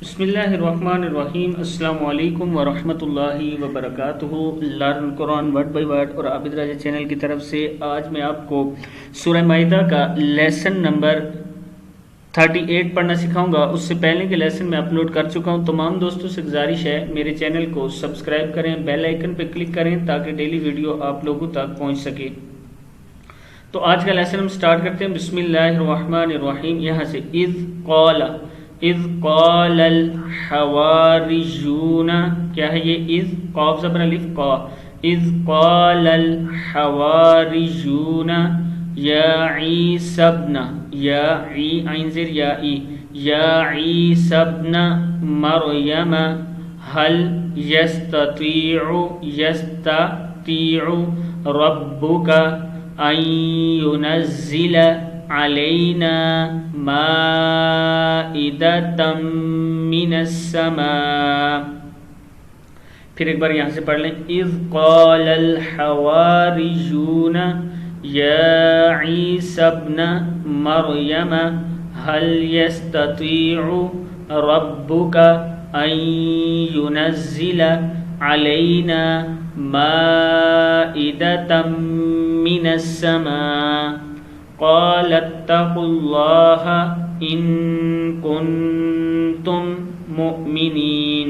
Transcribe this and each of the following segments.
بسم اللہ الرحمن الرحیم۔ السلام علیکم ورحمۃ اللہ وبرکاتہ۔ Learn Quran word by word اور عابد راجہ چینل کی طرف سے آج میں آپ کو سورہ مائدہ کا لیسن نمبر 38 پڑھنا سکھاؤں گا۔ اس سے پہلے کے لیسن میں اپلوڈ کر چکا ہوں۔ تمام دوستوں سے گزارش ہے میرے چینل کو سبسکرائب کریں، بیل آئیکن پہ کلک کریں تاکہ ڈیلی ویڈیو آپ لوگوں تک پہنچ سکے۔ تو آج کا لیسن ہم سٹارٹ کرتے ہیں۔ بسم اللہ الرحمن الرحیم۔ یہاں سے اذ قال الحواریون، کیا ہے یہ؟ اذ قاف زبر الف قا، اذ قال الحواریون یا عیسی ابن، یا عی عین زیر یا ای، یا عیسی ابن مریم هل یستطیع ربک ان ينزل علینا مائدۃ من السماء۔ پھر ایک بار یہاں سے پڑھ لیں۔ اذ قال الحواریون یا عیسی ابن مریم هل يستطيع ربك ان ينزل علينا مائدۃ من السماء قال اتقوا الله ان كنتم مؤمنین۔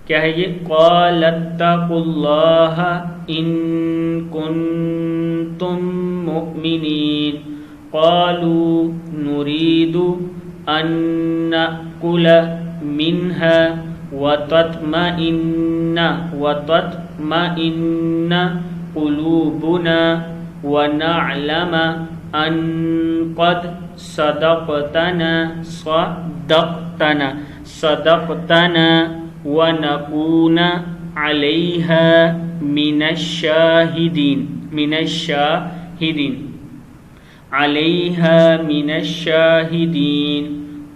کیا ہے یہ؟ قال اتقوا الله ان كنتم مؤمنین۔ قالوا نريد ان نأكل منها وتطمئن قلوبنا ونعلم ان قد صدقتنا ونكون عليها من الشاهدين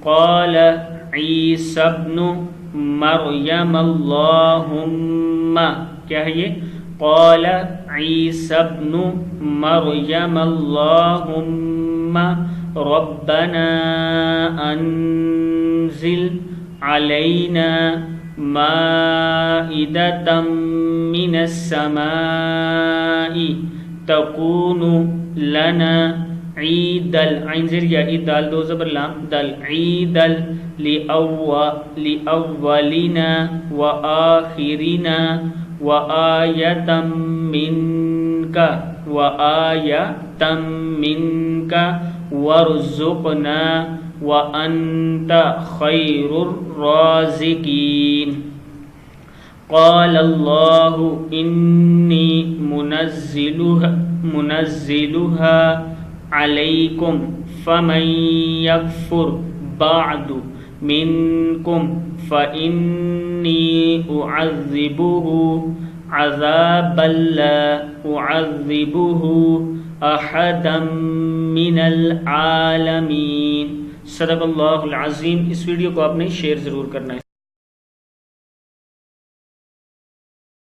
قال عيسى ابن مريم اللهم، کیا ہے یہ؟ قال عيسى ابن مريم اللهم ربنا انزل علينا مائدة من السماء تكون لنا عيد عین زیر یا ای دال دو زبر لام دال عيد لأولنا وآخرنا وآية منك وارزقنا وأنت خير الرازقين۔ قال الله إني منزلها عليكم فمن يكفر بعد منكم فإني أعذبه عذابا لا أعذبه أحدا من العالمين۔ صدق اللہ العظیم۔ اس ویڈیو کو آپ نے شیئر ضرور کرنا ہے۔